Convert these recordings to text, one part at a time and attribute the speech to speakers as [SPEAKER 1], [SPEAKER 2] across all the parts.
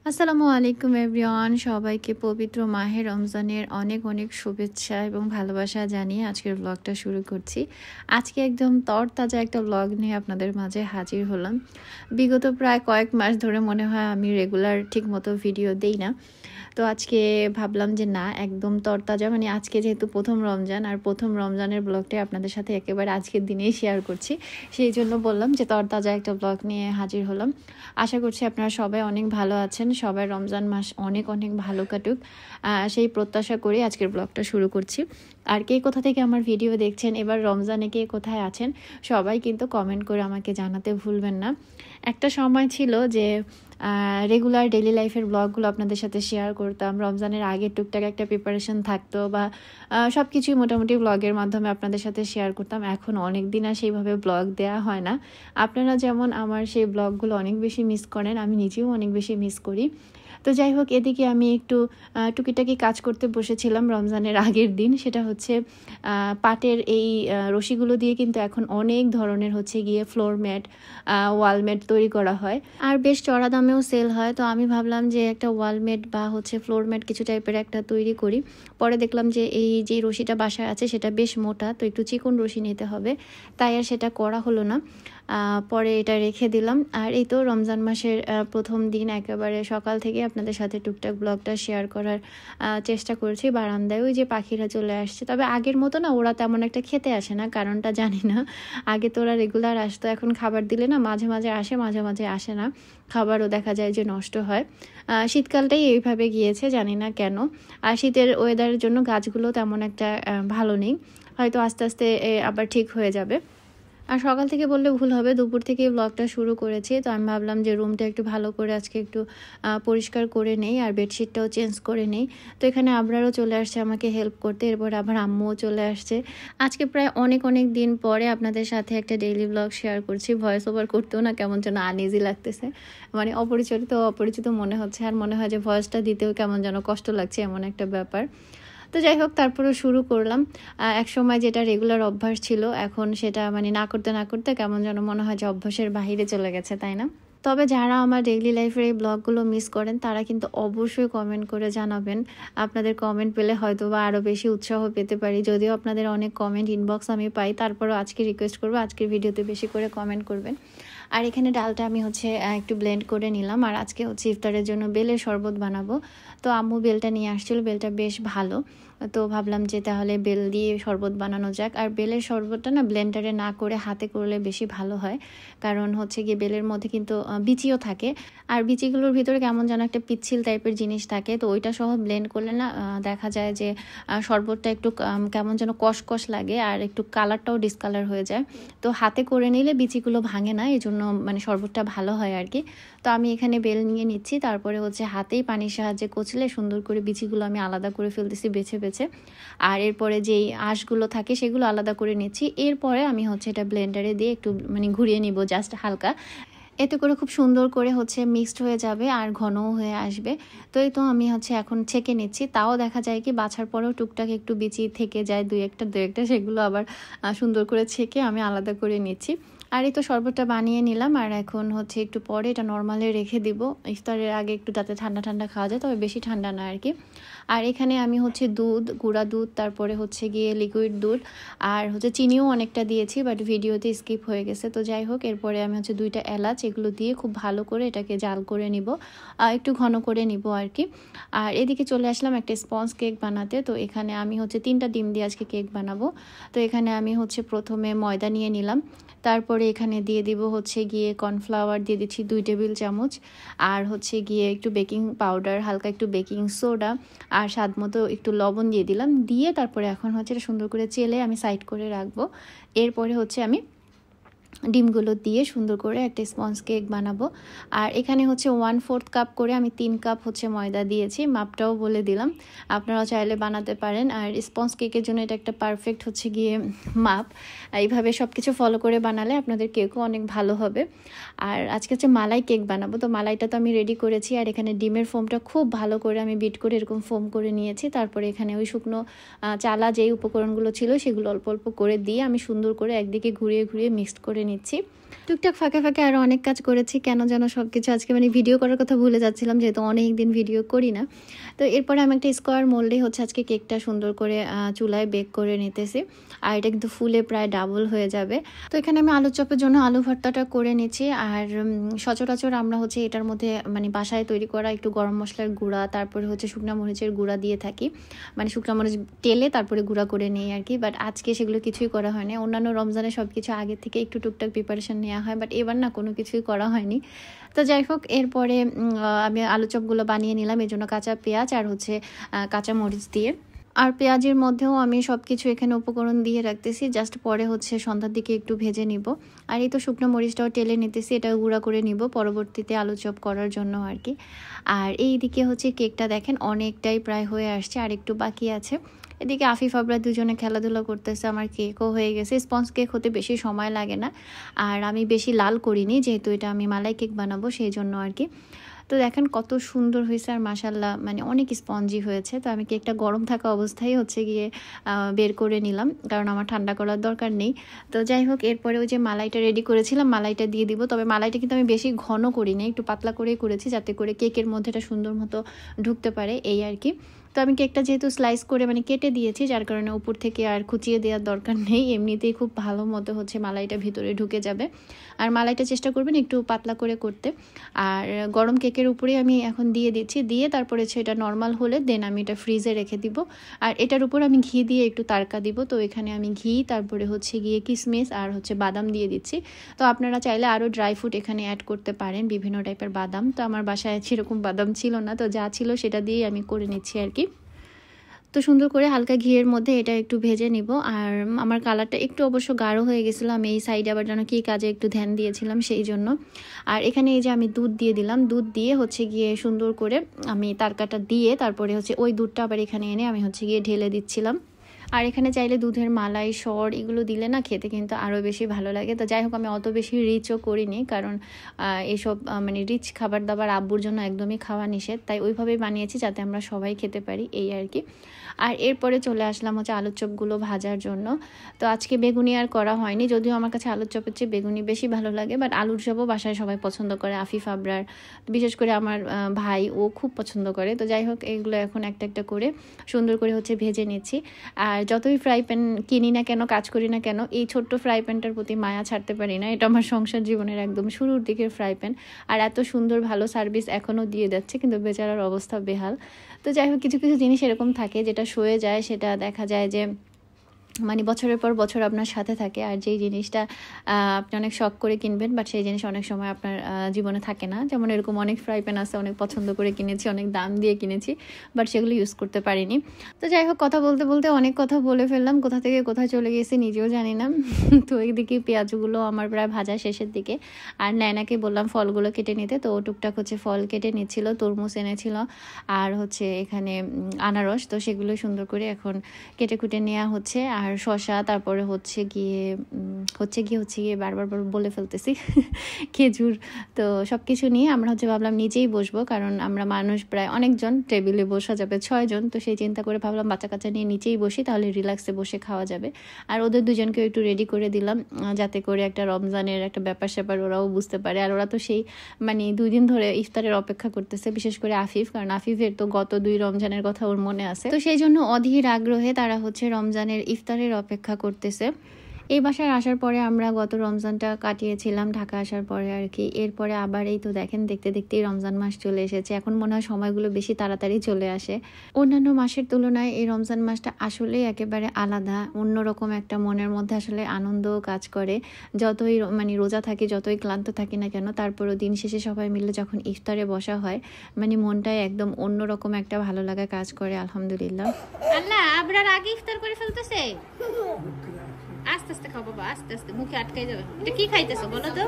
[SPEAKER 1] আসসালামু আলাইকুম এভরিওয়ান, সবাইকে পবিত্র মাহে রমজানের অনেক অনেক শুভেচ্ছা এবং ভালোবাসা জানিয়ে আজকের ব্লগটা শুরু করছি। আজকে একদম তরতাজা একটা ব্লগ নিয়ে আপনাদের মাঝে হাজির হলাম। বিগত প্রায় কয়েক মাস ধরে মনে হয় আমি রেগুলার ঠিকমতো ভিডিও দেই না। তো আজকে ভাবলাম যে না, একদম তরতাজা, মানে আজকে যেহেতু প্রথম রমজান আর প্রথম রমজানের ব্লগটাই আপনাদের সাথে একেবারে আজকের দিনেই শেয়ার করছি, সেই জন্য বললাম যে তরতাজা একটা ব্লগ নিয়ে হাজির হলাম। আশা করছি আপনারা সবাই অনেক ভালো আছেন, সবাই রমজান মাস অনেক অনেক ভালো কাটুক, সেই প্রত্যাশা করে আজকের ব্লগটা শুরু করছি। আর কে কোথা থেকে আমার ভিডিও দেখছেন, এবার রমজানে কে কোথায় আছেন, সবাই কিন্তু কমেন্ট করে আমাকে জানাতে ভুলবেন না। একটা সময় ছিল যে রেগুলার ডেইলি লাইফের ব্লগগুলো আপনাদের সাথে শেয়ার করতাম, রমজানের আগে টুকটাক একটা প্রিপারেশন থাকতো বা সব কিছুই মোটামুটি ব্লগের মাধ্যমে আপনাদের সাথে শেয়ার করতাম। এখন অনেক দিন আর সেইভাবে ব্লগ দেওয়া হয় না। আপনারা যেমন আমার সেই ব্লগগুলো অনেক বেশি মিস করেন, আমি নিজেও অনেক বেশি মিস করি। তো যাই হোক, এদিকে আমি একটু টুকিটাকি কাজ করতে বসেছিলাম রমজানের আগের দিন। সেটা হচ্ছে পাটের এই রশিগুলো দিয়ে কিন্তু এখন অনেক ধরনের হচ্ছে গিয়ে ফ্লোর ম্যাট, ওয়ালমেট তৈরি করা হয়, আর বেশ চড়া দামেও সেল হয়। তো আমি ভাবলাম যে একটা ওয়ালমেট বা হচ্ছে ফ্লোর ম্যাট কিছু টাইপের একটা তৈরি করি। পরে দেখলাম যে এই যে রশিটা বাসায় আছে সেটা বেশ মোটা, তো একটু চিকন রশি নিতে হবে, তাই আর সেটা করা হলো না। পরে এটা রেখে দিলাম। আর এই তো রমজান মাসের প্রথম দিন একেবারে সকাল থেকে আপনাদের সাথে টুকটাক ব্লগটা শেয়ার করার চেষ্টা করছি। বারান্দায় ওই যে পাখিরা চলে আসছে, তবে আগের মতো না, ওরা তেমন একটা খেতে আসে না, কারণটা জানি না। আগে তো ওরা রেগুলার আসতো, এখন খাবার দিলে না মাঝে মাঝে আসে, মাঝে মাঝে আসে না, খাবারও দেখা যায় যে নষ্ট হয়। শীতকালটাই এইভাবে গিয়েছে, জানি না কেন। আর শীতের ওয়েদারের জন্য গাছগুলো তেমন একটা ভালো নেই, হয়তো আস্তে আস্তে আবার ঠিক হয়ে যাবে। আর সকাল থেকে বললে ভুল হবে, দুপুর থেকে ব্লগটা শুরু করেছি। তো আমি ভাবলাম যে রুমটা একটু ভালো করে আজকে একটু পরিষ্কার করে নেই, আর বেডশিটটাও চেঞ্জ করে নেই। তো এখানে আবরারও চলে আসছে আমাকে হেল্প করতে, এরপর আবার আম্মুও চলে আসছে। আজকে প্রায় অনেক অনেক দিন পরে আপনাদের সাথে একটা ডেইলি ব্লগ শেয়ার করছি। ভয়েস ওভার করতেও না কেমন যেন আনইজি লাগতেছে, মানে অপরিচিত মনে হচ্ছে, আর মনে হয় যে ভয়েসটা দিতেও কেমন যেন কষ্ট লাগছে, এমন একটা ব্যাপার। তো যাই হোক, তারপরে শুরু করলাম। এক সময় যেটা রেগুলার অভ্যাস ছিল, এখন সেটা মানে না করতে না করতে কেমন যেন মনে হয় যে অভ্যাসের বাহিরে চলে গেছে, তাই না? তবে যারা আমার ডেইলি লাইফের এই ব্লগগুলো মিস করেন, তারা কিন্তু অবশ্যই কমেন্ট করে জানাবেন। আপনাদের কমেন্ট পেলে হয়তো বা আরও বেশি উৎসাহ পেতে পারি। যদিও আপনাদের অনেক কমেন্ট ইনবক্স আমি পাই, তারপরও আজকে রিকোয়েস্ট করবো আজকের ভিডিওতে বেশি করে কমেন্ট করবেন। আর এখানে ডালটা আমি হচ্ছে একটু ব্লেন্ড করে নিলাম, আর আজকে হচ্ছে ইফতারের জন্য বেলের শরবত বানাবো। তো আম্মু বেলটা নিয়ে আসছিল, বেলটা বেশ ভালো, তো ভাবলাম যে তাহলে বেল দিয়ে শরবত বানানো যাক। আর বেলের শরবতটা না ব্লেন্ডারে না করে হাতে করলে বেশি ভালো হয়, কারণ হচ্ছে গিয়ে বেলের মধ্যে কিন্তু বিচিও থাকে, আর বিচিগুলোর ভিতরে কেমন যেন একটা পিচ্ছিল টাইপের জিনিস থাকে, তো ওইটা সহ ব্লেন্ড করলে না দেখা যায় যে শরবতটা একটু কেমন যেন কষকষ লাগে, আর একটু কালারটাও ডিসকালার হয়ে যায়। তো হাতে করে নিলে বিচিগুলো ভাঙে না, এই জন্য মানে শরবতটা ভালো হয় আর কি। তো আমি এখানে বেল নিয়ে নিচ্ছি, তারপরে হচ্ছে হাতেই পানির সাহায্যে কচলে সুন্দর করে বিচিগুলো আমি আলাদা করে ফেলতেছি বেছে বেছে। আর এরপরে যেই আঁশগুলো থাকে সেগুলো আলাদা করে নিচ্ছি। এরপরে আমি হচ্ছে এটা ব্লেন্ডারে দিয়ে একটু মানে ঘুরিয়ে নিব জাস্ট হালকা, এতে করে খুব সুন্দর করে হচ্ছে মিক্সড হয়ে যাবে আর ঘনও হয়ে আসবে। তো এই তো আমি হচ্ছে এখন ছেঁকে নিচ্ছি, তাও দেখা যায় কি বাছার পরেও টুকটাক একটু বিচি থেকে যায়, দুই একটা, সেগুলো আবার সুন্দর করে ছেঁকে আমি আলাদা করে নিচ্ছি। আর এই তো শরবতটা বানিয়ে নিলাম, আর এখন হচ্ছে একটু পরে এটা নর্মালে রেখে দিব ইফতারের আগে, একটু যাতে ঠান্ডা ঠান্ডা খাওয়া যায়, তবে বেশি ঠান্ডা না আর কি। আর এখানে আমি হচ্ছে দুধ, গুঁড়া দুধ, তারপরে হচ্ছে গিয়ে লিকুইড দুধ, আর হচ্ছে চিনিও অনেকটা দিয়েছি, বাট ভিডিওতে স্কিপ হয়ে গেছে। তো যাই হোক, এরপরে আমি হচ্ছে 2টা এলাচ এগুলো দিয়ে খুব ভালো করে এটাকে জাল করে নিব, একটু ঘন করে নিব আর কি। আর এদিকে চলে আসলাম একটা স্পঞ্জ কেক বানাতে। তো এখানে আমি হচ্ছে 3টা ডিম দিয়ে আজকে কেক বানাবো। তো এখানে আমি হচ্ছে প্রথমে ময়দা নিয়ে নিলাম, তারপরে এখানে দিয়ে দিব হচ্ছে গিয়ে কর্নফ্লাওয়ার দিয়ে দিচ্ছি 2 টেবিল চামচ, আর হচ্ছে গিয়ে একটু বেকিং পাউডার, হালকা একটু বেকিং সোডা, আর স্বাদ মতো একটু লবণ দিয়ে দিলাম। দিয়ে তারপরে এখন হচ্ছে এটা সুন্দর করে চেলে আমি সাইড করে রাখবো। এরপরে হচ্ছে আমি ডিমগুলো দিয়ে সুন্দর করে একটা স্পঞ্জ কেক বানাবো। আর এখানে হচ্ছে 1/4 কাপ করে আমি 3 কাপ হচ্ছে ময়দা দিয়েছি, মাপটাও বলে দিলাম, আপনারাও চাইলে বানাতে পারেন। আর স্পঞ্জ কেকের জন্য এটা একটা পারফেক্ট হচ্ছে গিয়ে মাপ, এইভাবে সব কিছু ফলো করে বানালে আপনাদের কেকও অনেক ভালো হবে। আর আজকে হচ্ছে মালাই কেক বানাবো, তো মালাইটা তো আমি রেডি করেছি, আর এখানে ডিমের ফোমটা খুব ভালো করে আমি বিট করে এরকম ফোম করে নিয়েছি। তারপরে এখানে ওই শুকনো চালা যেই উপকরণগুলো ছিল সেগুলো অল্প অল্প করে দিয়ে আমি সুন্দর করে একদিকে ঘুরিয়ে ঘুরিয়ে মিক্সড করে নিচ্ছি। টুকটাক ফাঁকে ফাঁকে আরও অনেক কাজ করেছি, কেন যেন সব কিছু আজকে মানে ভিডিও করার কথা ভুলে যাচ্ছিলাম, যেহেতু অনেক দিন ভিডিও করি না। তো এরপরে আমি একটা স্কোয়ার মোল্ডে হচ্ছে আজকে কেকটা সুন্দর করে চুলায় বেক করে নিতেছি, আর এটা কিন্তু ফুলে প্রায় ডাবল হয়ে যাবে। তো এখানে আমি আলুর চপের জন্য আলু ভর্তাটা করে নিচ্ছি। আর সচরাচর আমরা হচ্ছে এটার মধ্যে মানে বাসায় তৈরি করা একটু গরম মশলার গুঁড়া, তারপরে হচ্ছে শুকনো মরিচের গুঁড়া দিয়ে থাকি, মানে শুকনো মরিচ তেলে তারপরে গুঁড়া করে নিই আর কি। বাট আজকে সেগুলো কিছুই করা হয়নি। অন্যান্য রমজানে সব কিছু আগে থেকে একটু টুকটাক প্রিপারেশন নেওয়া হয়, বাট এবার না কোনো কিছুই করা হয়নি। তো যাই হোক, এরপরে আমি আলু চপগুলো বানিয়ে নিলাম, এই জন্য কাঁচা পেঁয়াজ আর হচ্ছে কাঁচা মরিচ দিয়ে। আর পেঁয়াজের মধ্যেও আমি সব কিছু এখানে উপকরণ দিয়ে রাখতেছি, জাস্ট পরে হচ্ছে সন্ধ্যার দিকে একটু ভেজে নিব। আর এই তো শুকনো মরিচটাও টেলে নিতেছি, এটা গুঁড়া করে নিব পরবর্তীতে আলু চপ করার জন্য আর কি। আর এই দিকে হচ্ছে কেকটা দেখেন অনেকটাই প্রায় হয়ে আসছে, আর একটু বাকি আছে। এদিকে আফিফ আবরা দুজনে খেলাধুলা করতেছে, আমার কেকও হয়ে গেছে। স্পঞ্জ কেক হতে বেশি সময় লাগে না, আর আমি বেশি লাল করিনি, যেহেতু এটা আমি মালাই কেক বানাবো সেই জন্য আর কি। তো দেখেন কত সুন্দর হয়েছে, আর মাশাল্লাহ মানে অনেক স্পঞ্জি হয়েছে। তো আমি কেকটা গরম থাকা অবস্থায় হচ্ছে গিয়ে বের করে নিলাম, কারণ আমার ঠান্ডা করার দরকার নেই। তো যাই হোক, এরপরে ওই যে মালাইটা রেডি করেছিলাম, মালাইটা দিয়ে দিব। তবে মালাইটা কিন্তু আমি বেশি ঘন করিনি, একটু পাতলা করেই করেছি, যাতে করে কেকের মধ্যে এটা সুন্দর মতো ঢুকতে পারে, এই আর কি। তো আমি কেকটা যেহেতু স্লাইস করে মানে কেটে দিয়েছি, যার কারণে উপর থেকে আর কুচিয়ে দেওয়ার দরকার নেই, এমনিতেই খুব ভালো মতো হচ্ছে মালাইটা ভিতরে ঢুকে যাবে। আর মালাইটা চেষ্টা করবেন একটু পাতলা করে করতে। আর গরম কেকের উপরে আমি এখন দিয়ে দিচ্ছি, দিয়ে তারপরে সেটা নর্মাল হলে দেন আমি এটা ফ্রিজে রেখে দিব। আর এটার উপর আমি ঘি দিয়ে একটু তারকা দিব। তো এখানে আমি ঘি, তারপরে হচ্ছে গিয়ে কিশমিশ আর হচ্ছে বাদাম দিয়ে দিচ্ছি। তো আপনারা চাইলে আরও ড্রাই ফ্রুট এখানে অ্যাড করতে পারেন, বিভিন্ন টাইপের বাদাম। তো আমার বাসায় সেরকম বাদাম ছিল না, তো যা ছিল সেটা দিয়েই আমি করে নিচ্ছি আর কি। তো সুন্দর করে হালকা ঘিয়ের মধ্যে এটা একটু ভেজে নিব। আর আমার কালারটা একটু অবশ্য গাঢ় হয়ে গেছিলো, আমি এই সাইডে আবার যেন কি কাজে একটু ধ্যান দিয়েছিলাম সেই জন্য। আর এখানে এই যে আমি দুধ দিয়ে দিলাম, দুধ দিয়ে হচ্ছে গিয়ে সুন্দর করে আমি তারকাটা দিয়ে তারপরে হচ্ছে ওই দুধটা আবার এখানে এনে আমি হচ্ছে গিয়ে ঢেলে দিচ্ছিলাম। আর এখানে চাইলে দুধের মালাই, সর এগুলো দিলে না খেতে কিন্তু আরও বেশি ভালো লাগে। তো যাই হোক, আমি অত বেশি রিচও করিনি, কারণ এসব মানে রিচ খাবার দাবার আব্বুর জন্য একদমই খাওয়া নিষেধ, তাই ওইভাবেই বানিয়েছি যাতে আমরা সবাই খেতে পারি, এই আর কি। আর এরপরে চলে আসলাম হচ্ছে আলুর চপগুলো ভাজার জন্য। তো আজকে বেগুনি আর করা হয়নি, যদিও আমার কাছে আলুর চপের চেয়ে বেগুনি বেশি ভালো লাগে, বাট আলুর চপও বাসায় সবাই পছন্দ করে, আফিফ আবরার, বিশেষ করে আমার ভাই, ও খুব পছন্দ করে। তো যাই হোক, এগুলো এখন একটা একটা করে সুন্দর করে হচ্ছে ভেজে নিচ্ছি। আর যতই ফ্রাই প্যান কিনি না কেন, কাজ করি না কেন, এই ছোট্ট ফ্রাই প্যানটার প্রতি মায়া ছাড়তে পারি না। এটা আমার সংসার জীবনের একদম শুরুর দিকের ফ্রাই প্যান, আর এত সুন্দর ভালো সার্ভিস এখনও দিয়ে যাচ্ছে, কিন্তু বেচারার অবস্থা বেহাল। তো যাই হোক, কিছু কিছু জিনিস এরকম থাকে যেটা সয়ে যায়, সেটা দেখা যায় যে মানে বছরের পর বছর আপনার সাথে থাকে। আর যেই জিনিসটা আপনি অনেক শখ করে কিনবেন, বাট সেই জিনিস অনেক সময় আপনার জীবনে থাকে না। যেমন এরকম অনেক ফ্রাই প্যান আছে, অনেক পছন্দ করে কিনেছি, অনেক দাম দিয়ে কিনেছি, বাট সেগুলো ইউজ করতে পারিনি। তো যাই হোক, কথা বলতে বলতে অনেক কথা বলে ফেললাম, কোথা থেকে কোথায় চলে গেছি নিজেও জানি না। তো এইদিকে পেঁয়াজগুলো আমার প্রায় ভাজা শেষের দিকে। আর নায়নাকে বললাম ফলগুলো কেটে নিতে, তো টুকটাক হচ্ছে ফল কেটে নিচ্ছিল, তরমুজ এনেছিল আর হচ্ছে এখানে আনারস। তো সেগুলো সুন্দর করে এখন কেটে কুটে নেওয়া হচ্ছে। আর শসা, তারপরে হচ্ছে গিয়ে বারবার বলে ফেলতেছি খেজুর। তো সব কিছু নিয়ে আমরা হচ্ছে ভাবলাম নিচেই বসবো, কারণ আমরা মানুষ প্রায় অনেকজন, টেবিলে বসা যাবে 6 জন। তো সেই চিন্তা করে ভাবলাম বাচ্চা কাচ্চা নিয়ে নিচেই বসি, তাহলে রিল্যাক্সে বসে খাওয়া যাবে। আর ওদের দুজনকেও একটু রেডি করে দিলাম, যাতে করে একটা রমজানের একটা ব্যাপার স্যাপার ওরাও বুঝতে পারে। আর ওরা তো সেই মানে 2 দিন ধরে ইফতারের অপেক্ষা করতেছে, বিশেষ করে আফিফ, কারণ আফিফের তো গত 2 রমজানের কথা ওর মনে আছে। তো সেই জন্য অধীর আগ্রহে তারা হচ্ছে রমজানের ইফতারের অপেক্ষা করতেছে। এই বাসায় আসার পরে আমরা গত রমজানটা কাটিয়েছিলাম ঢাকা আসার পরে আর কি। এরপরে আবার এই তো দেখেন দেখতে দেখতেই রমজান মাস চলে এসেছে। এখন মনে হয় সময়গুলো বেশি তাড়াতাড়ি চলে আসে। অন্যান্য মাসের তুলনায় এই রমজান মাসটা আসলেই একেবারে আলাদা, অন্যরকম একটা মনের মধ্যে আসলে আনন্দও কাজ করে। যতই মানে রোজা থাকি, যতই ক্লান্ত থাকি না কেন, তারপরও দিন শেষে সবাই মিলে যখন ইফতারে বসা হয়, মানে মনটায় একদম অন্যরকম একটা ভালো লাগা কাজ করে। আলহামদুলিল্লাহ।
[SPEAKER 2] আল্লাহ আবরার আগে ইফতার করে ফেলতেছে। আস্তে আস্তে খাও বাবা, আস্তে আস্তে, মুখে আটকে যাবে। এটা কি খাইতেছো বলো তো,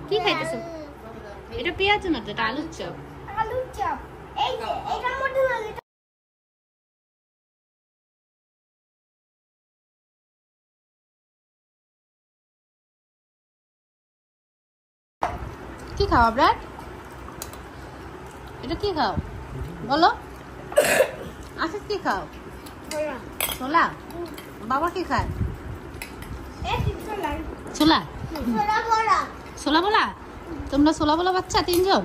[SPEAKER 2] কি খাইতেছো? এটা পেঁয়াজ না, এটা আলুর চপ।
[SPEAKER 3] আলুর চপ এই যে এটার মধ্যে
[SPEAKER 2] কি খাও আবরার? এটা কি খাও বলো? আফিফ কি খাও? ছোলা। বাবা কি খায়? ছোলা।
[SPEAKER 3] ছোলা বড়া।
[SPEAKER 2] ছোলা বলা? তোমরা ছোলা বলা বাচ্চা 3 জন?